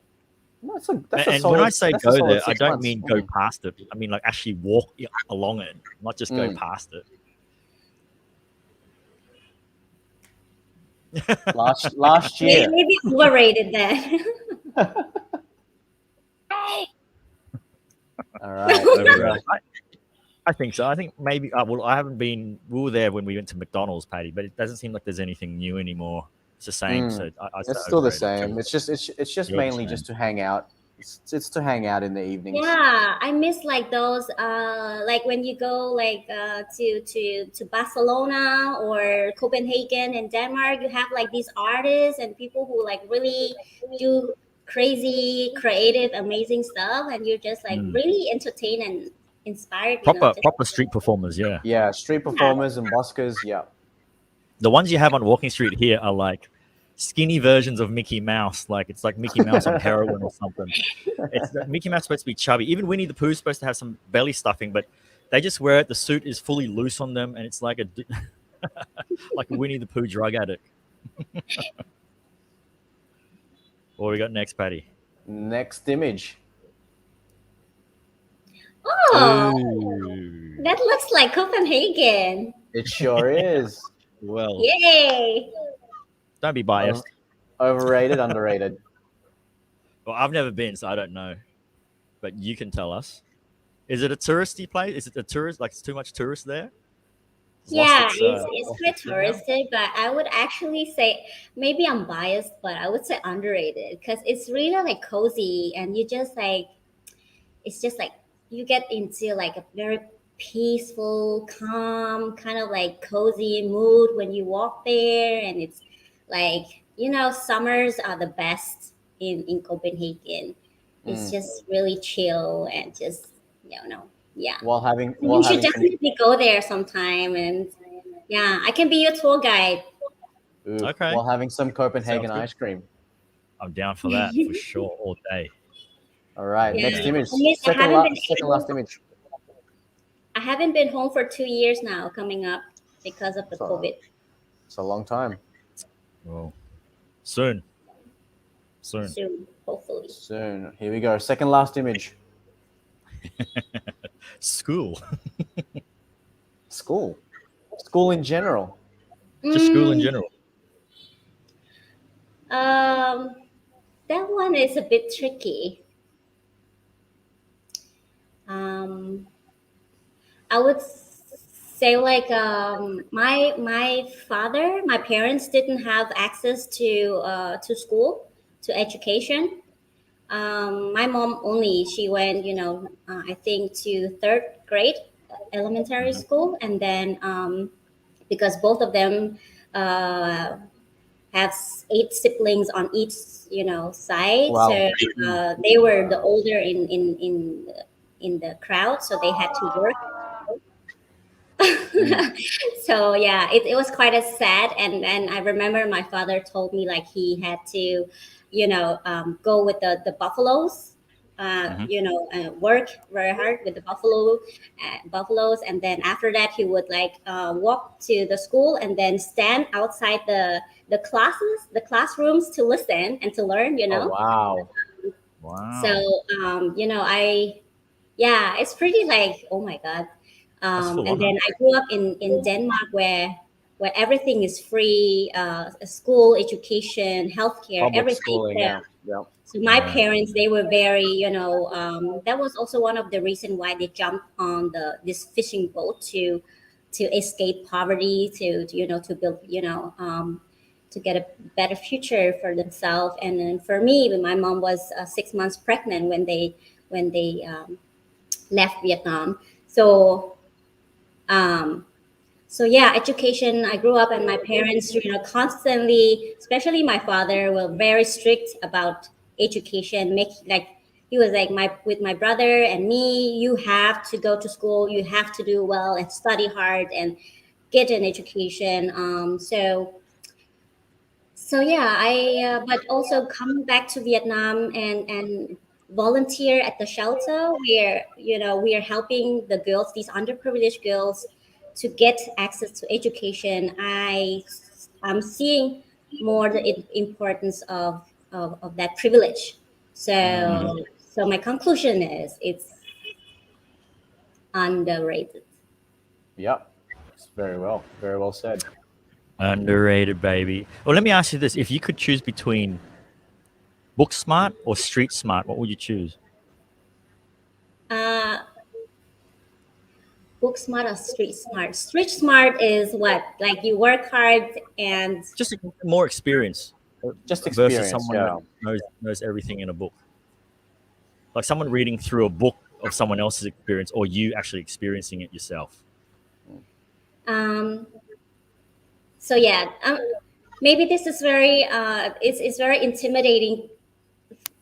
That's a And solid, when I say that's a go solid there, I 6 don't months. mean go past it. I mean like actually walk along it, not just go Mm. past it. Last year. Maybe overrated then. All right. Overrated. I think so. I think maybe. Well, I haven't been. We were there when we went to McDonald's, Patty, but it doesn't seem like there's anything new anymore. It's the same. Mm. So I say It's still the overrated. same. It's just You're the mainly same. just to hang out. It's to hang out in the evenings. Yeah, I miss like those like when you go like to Barcelona or Copenhagen in Denmark, you have like these artists and people who like really do crazy, creative, amazing stuff, and you're just like Mm. really entertained and inspired. Proper street performers. Yeah, Yeah, street performers and buskers. Yeah. the ones you have on Walking Street here are like skinny versions of Mickey Mouse. Like it's like Mickey Mouse on heroin or something. It's Mickey Mouse is supposed to be chubby. Even Winnie the Pooh's supposed to have some belly stuffing, but they just wear it. The suit is fully loose on them, and it's like like a Winnie the Pooh drug addict. What we got next, Patty? Next image. Oh, Ooh. that looks like Copenhagen. It sure is. Well, Yay! don't be O- biased. Overrated, underrated. Well, I've never been, so I don't know. But you can tell us. Is it a touristy place? Is it a tourist? Like, it's too much tourists there? It's Yeah, it's lost quite its renown? touristic, but I would actually say maybe I'm biased, but I would say underrated because it's really like cozy and you just like it's just like you get into like a very peaceful, calm, kind of like cozy mood when you walk there, and it's like summers are the best in Copenhagen. It's Mm. just really chill and just yeah. While You should having some definitely go there sometime, and yeah, I can be your tour guide. ooh, Okay. while having some Sounds Copenhagen good. ice cream. I'm down for that for sure all day. All right, Yeah, next image. I mean, Second last image. I haven't been home for 2 years now, coming up because of the So COVID. it's a long time. Well, soon. Soon. Soon, hopefully. Soon. Here we go. Second last image. School. School. School in general. Just school in Mm, general. um, that one is a bit tricky. Um, I would say like my parents didn't have access to school, to education. My mom only she went, I think to third grade elementary Mhm. school, and then because both of them uh, have 8 siblings on each side, Wow. so they were the older in the crowd, so they had to work. Mm. So yeah, it was quite a sad, and I remember my father told me like he had to go with the buffaloes, Mhm. work very hard with the buffaloes, and then after that he would like walk to the school and then stand outside the classrooms to listen and to learn, Oh wow. so Wow. I yeah, it's pretty like, oh my god. That's full And on. then I grew up in Denmark, where everything is free, school, education, healthcare, Public everything. schooling, yeah. Yep. So my Right. parents, they were very, that was also one of the reason why they jumped on this fishing boat to escape poverty, to build, to get a better future for themselves. And then for me, when my mom was 6 months pregnant when they left Vietnam. So um, so yeah, education. I grew up, and my parents, constantly, especially my father, were very strict about education. Make like he was like my with my brother and me. You have to go to school. You have to do well and study hard and get an education. So yeah, I but also coming back to Vietnam and volunteer at the shelter where we are helping the girls, these underprivileged girls, to get access to education. I'm seeing more the importance of that privilege. Mm. So my conclusion is it's underrated. Yep. It's very well. Very well said. Underrated, baby. Well, let me ask you this: if you could choose between book smart or street smart, what would you choose? Uh, Book smart or street smart? Street smart is what? Like you work hard and Just more experience Just versus experience, someone that yeah. knows everything in a book. Like someone reading through a book of someone else's experience, or you actually experiencing it yourself. um, so yeah. Maybe this is very it's very intimidating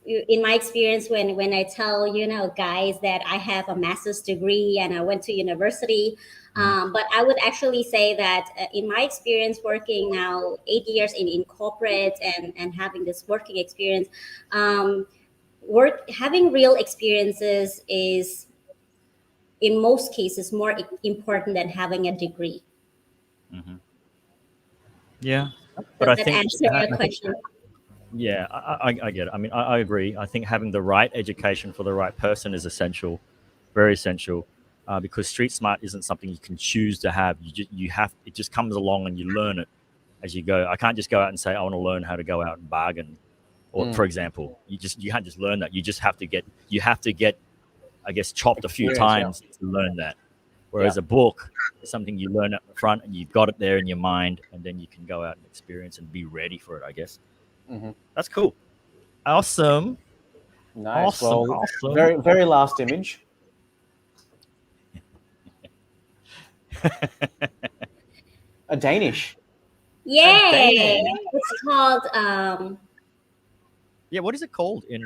in my experience when I tell guys that I have a master's degree and I went to university. Mhm. But I would actually say that in my experience working now 8 years in corporate and having this working experience, um, work having real experiences is in most cases more important than having a degree. Mhm. Yeah, But Does I that think answer your question? yeah, I get it. I mean, I agree. I think having the right education for the right person is essential, very essential, because street smart isn't something you can choose to have. You have it just comes along and you learn it as you go. I can't just go out and say I want to learn how to go out and bargain, or for Mm. example, you can't just learn that. You just have to get I guess chopped a few Experience, yeah. times to learn that. Yeah. Whereas a book is something you learn up front and you've got it there in your mind, and then you can go out and experience and be ready for it. I guess Hmm. that's cool. Awesome. Nice. Awesome, Well, awesome. very last image. A Danish. Yay! Danish. It's called Yeah, what is it called in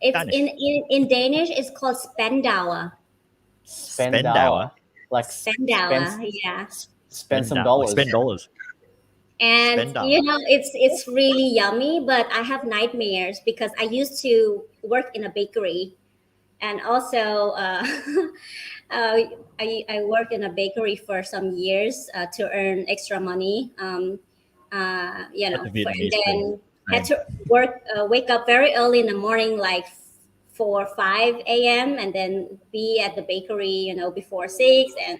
it's Danish? in Danish. It's called spendauer. Spendauer. Spendauer. Like Spendauer, yeah. spend some Like dollars. spend dollars. And Spendauer. it's really yummy, but I have nightmares because I used to work in a bakery, and also uh, I worked in a bakery for some years to earn extra money. Like the And Vietnamese thing. then had to wake up very early in the morning, like 4 or 5 a.m., and then be at the bakery, before 6, and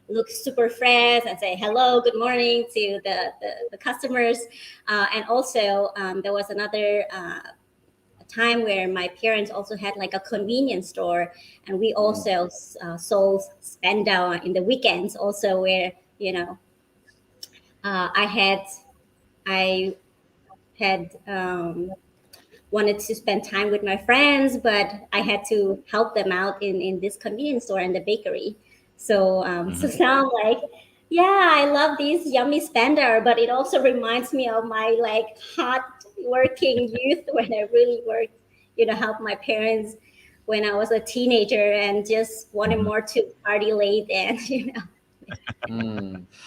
look super fresh and say hello, good morning to the customers. And also, there was another time where my parents also had like a convenience store, and we also sold spendau in the weekends also, where uh, I had I had wanted to spend time with my friends, but I had to help them out in this convenience store and the bakery. So so Mhm. now I'm like, yeah, I love these yummy spender, but it also reminds me of my like hard working youth when I really worked, help my parents when I was a teenager and just wanted Mhm. more to party late and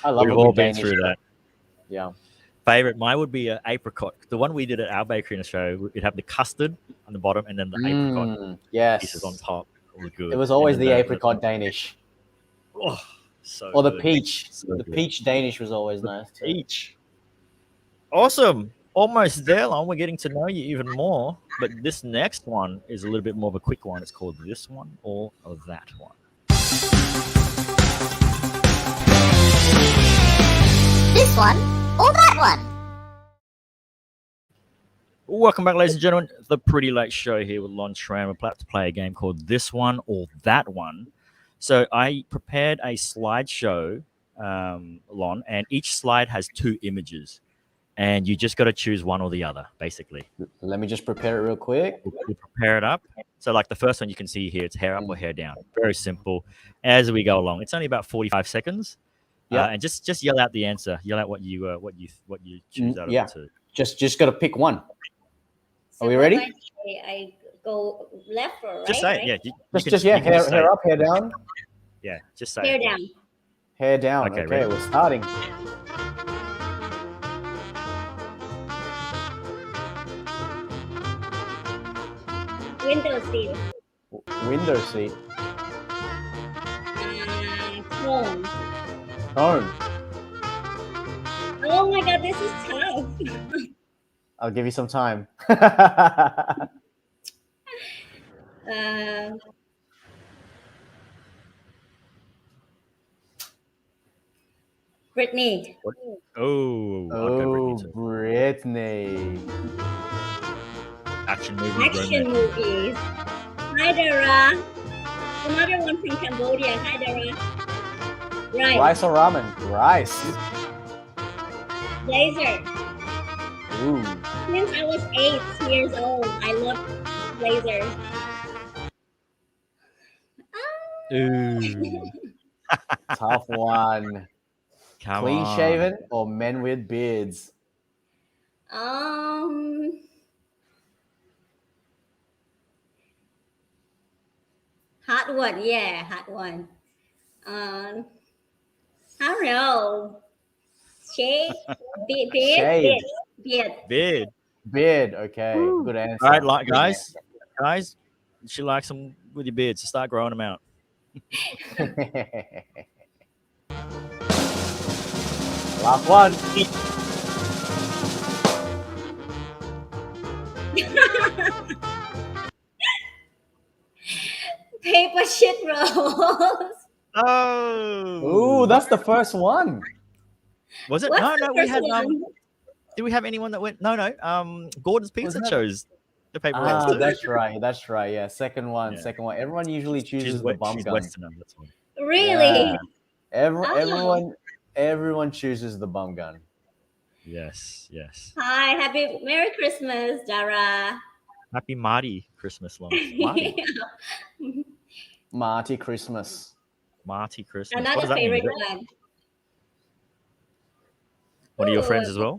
I love We've a all good been Danish. through that. Yeah. Favorite, mine would be an apricot. The one we did at our bakery in Australia, it'd have the custard on the bottom and then the apricot pieces on Yes. top. All good. It was And always then the apricot Danish. oh, so Or the good. peach. So The good. peach Danish was always nice too. Peach. Awesome. Almost there, Lon. We're getting to know you even more. But this next one is a little bit more of a quick one. It's called This One or That One. This one or that one? Welcome back, ladies and gentlemen. The Pretty Late Show here with Lon Tran. We're about to play a game called This One or That One. So I prepared a slideshow, Lon, and each slide has 2 images. And you just got to choose one or the other, basically. Let me just prepare it real quick. We'll prepare it up. So like the first one you can see here, it's hair up or hair down. Very simple. As we go along, it's only about 45 seconds. Yeah. And just yell out the answer. Yell out what you choose out of yeah. the 2. Just got to pick one. So Are we what ready? do I go left or right? Just say it. right? Yeah. Yeah. Hair up, hair down. Yeah. Just say Hair it. down. Hair down. Okay, Okay, ready? we're starting. Window seat. Window seat. Phone. Tone. Oh my god, this is tough. I'll give you some time. Uh, Brittany. Oh, Oh, okay, Brittany. action movie. Action romance. movies. Hi, Dara. Another one from Cambodia. Hi, Dara. Right. Rice or ramen? Rice. Blazer. Ooh. Since I was 8 years old, I love blazers. Ooh, Tough one. come Clean on. shaven or men with beards? Um, hot one. Yeah, hot one. I don't know. Shade? Beard? Shade. Beard. Beard. Beard. Okay. Good answer. All right, like, Good guys, she likes them with your beard, so start growing them out. answer. Last one. Paper shit rolls. Oh, Ooh, that's the first one. was it? What's No, the no. We first had one? Did we have anyone that went? No, no. Gordon's Pizza that- chose the paper rolls too. That's right. That's right. Yeah, second one. Yeah. Second one. Everyone usually chooses the bum She's gun. Westerner. That's why. Really? Yeah. Oh. Everyone chooses the bum gun. Yes, yes. Hi, happy Merry Christmas, Dara. Happy Marty Christmas, Lon. Marty. Marty Christmas. Marty Christmas. What Another does that mean? favorite Is it one. one of your friends as well?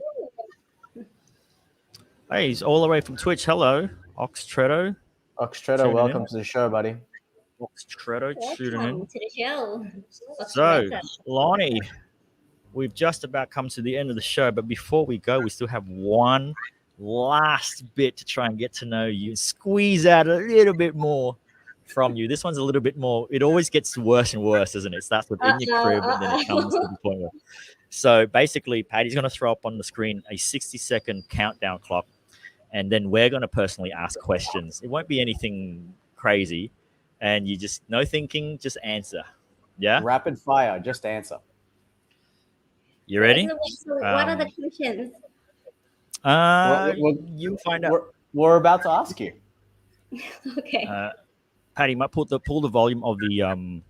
Hey, he's all the way from Twitch. Hello, Oxtredo. Oxtredo, Tuning welcome in. to the show, buddy. Oxtredo tuning in. Welcome to the show. So, Lonnie, we've just about come to the end of the show, but before we go, we still have one last bit to try and get to know you, squeeze out a little bit more from you. This one's a little bit more, it always gets worse and worse, doesn't it? It starts with in your crib and then it comes to the point where. So basically, Patty's going to throw up on the screen a 60-second countdown clock, and then we're going to personally ask questions. It won't be anything crazy, and you just, no thinking, just answer. Yeah? Rapid fire, just answer. You ready? So what are the questions? You'll find out. We're about to ask you. Okay. Patty, might pull the volume of the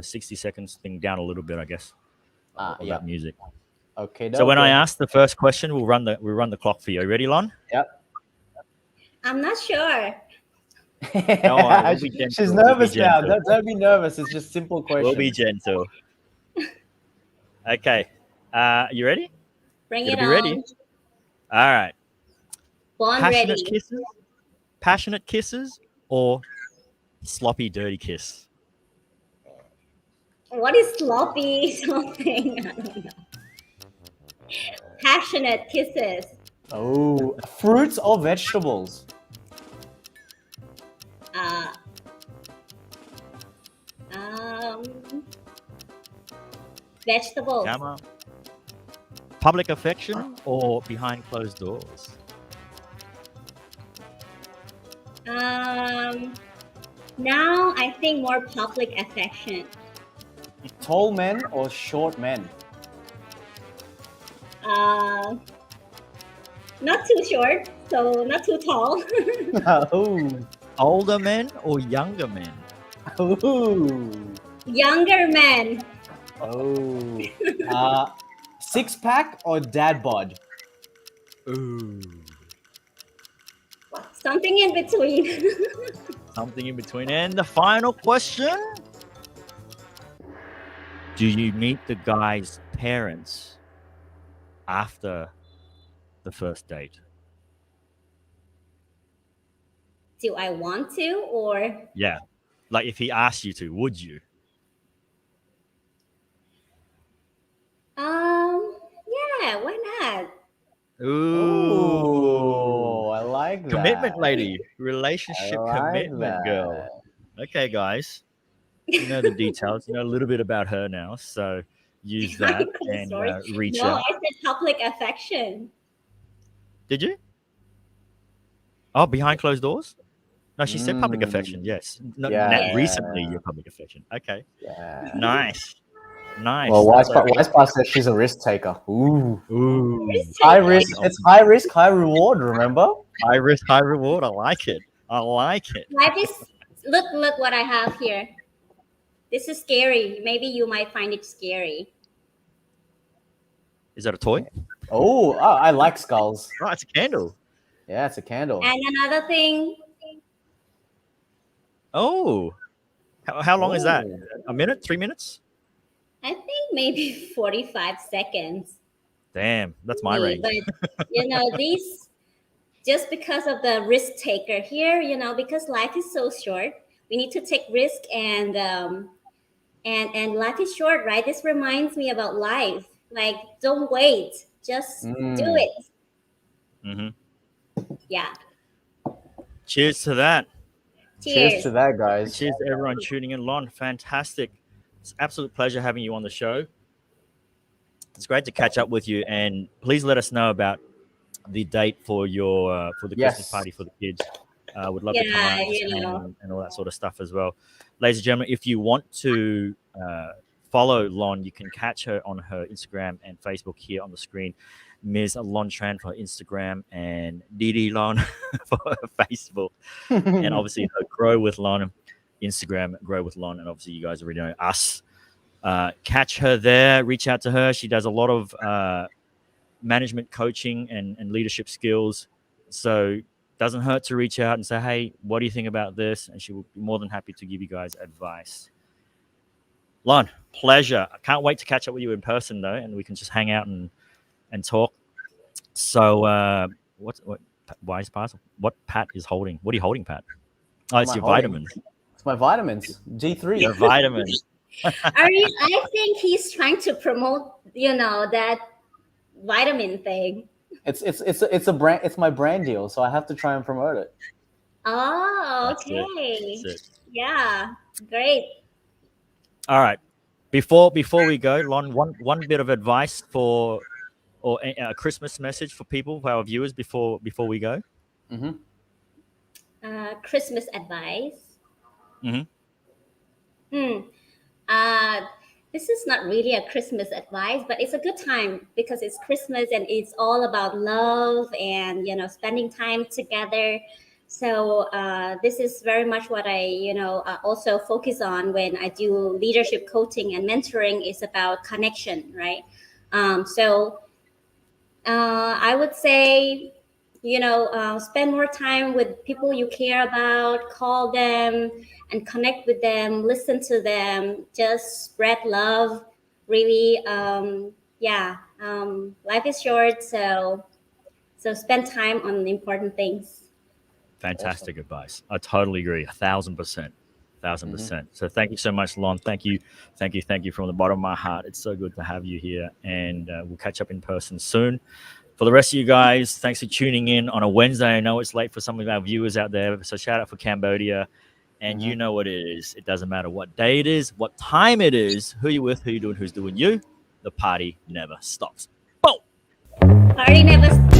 60 seconds thing down a little bit, I guess. Of Yeah. that music. Okay. So when I ask the first question, we'll run the clock for you. You ready, Lon? Yep. I'm not sure. We'll be gentle. She's We'll be nervous now. gentle. Don't be nervous. It's just simple questions. We'll be gentle. Okay. You ready? Bring Gotta it be on. ready. All right. Born Passionate ready. kisses? Passionate kisses or sloppy, dirty kiss? What is sloppy something? I don't know. Passionate kisses. Oh, fruits or vegetables? Vegetables. Come on. Public affection or behind closed doors? Now I think more public affection. Tall men or short men? Not too short, so not too tall. Oh. Older men or younger men? Oh. Younger men. Oh. Six pack or dad bod? Ooh. Something in between. Something in between. And the final question. Do you meet the guy's parents after the first date? Do I want to or? Yeah. Like if he asked you to, would you? Yeah, why not? Ooh, I like that. Commitment lady. Relationship I like commitment girl. that. Okay, guys. You know the details. You know a little bit about her now. So use that and reach No, out. I said public affection. Did you? Oh, behind closed doors? No, she said public affection. Yes. No, Yeah. recently, your public affection. Okay. Yeah. Nice. Nice. Well, That's Wise Pass said she's a risk taker. Ooh. Ooh. High risk. It's high risk, high reward. Remember? High risk, high reward. I like it. I like it. Life is look what I have here. This is scary. Maybe you might find it scary. Is that a toy? Oh, I like skulls. Oh, it's a candle. Yeah, it's a candle. And another thing, Oh. How long is that? Ooh. A minute? 3 minutes? I think maybe 45 seconds. Damn, that's my range. But these just because of the risk taker here, because life is so short, we need to take risk and life is short, right? This reminds me about life. Like, don't wait, just do it. Mm-hmm. Yeah. Cheers to that. Cheers to that, guys. Cheers to everyone tuning in. Lon, fantastic. It's an absolute pleasure having you on the show. It's great to catch up with you, and please let us know about the date for your for the Christmas Yes. party for the kids. Would love to come Yeah, out and, you know. and all that sort of stuff as well. Ladies and gentlemen, if you want to follow Lon, you can catch her on her Instagram and Facebook here on the screen. Ms. Lon Tran for Instagram and Didi Lon for her Facebook. And obviously her Grow with Lon Instagram, Grow with Lon. And obviously you guys already know us. Catch her there, reach out to her. She does a lot of management coaching and leadership skills. So doesn't hurt to reach out and say, hey, what do you think about this? And she will be more than happy to give you guys advice. Lon, pleasure. I can't wait to catch up with you in person though, and we can just hang out and talk. So why is Pat? What Pat is holding? What are you holding, Pat? Oh, it's Am I your holding? vitamins. It's my vitamins. D3. Your vitamins. I think he's trying to promote, that vitamin thing. It's a brand. It's my brand deal, so I have to try and promote it. Oh, That's it. okay. That's it. Yeah, great. All right. Before we go, Lon, one bit of advice or a Christmas message for people, for our viewers, before we go. Christmas advice. Mm-hmm. This is not really a Christmas advice, but it's a good time because it's Christmas and it's all about love and spending time together. So this is very much what I also focus on when I do leadership coaching and mentoring. Is about connection, right? So I would say spend more time with people you care about, call them and connect with them, listen to them, just spread love. Really, life is short, so spend time on important things. Fantastic advice. I totally agree. 1,000%. 1,000%. So thank you so much, Lon. Thank you from the bottom of my heart. It's so good to have you here, and we'll catch up in person soon. For the rest of you guys, thanks for tuning in on a Wednesday. I know it's late for some of our viewers out there, so shout out for Cambodia. And you know what it is. It doesn't matter what day it is, what time it is, who you're with, who you're doing, who's doing you. The party never stops. Boom! Party never stops.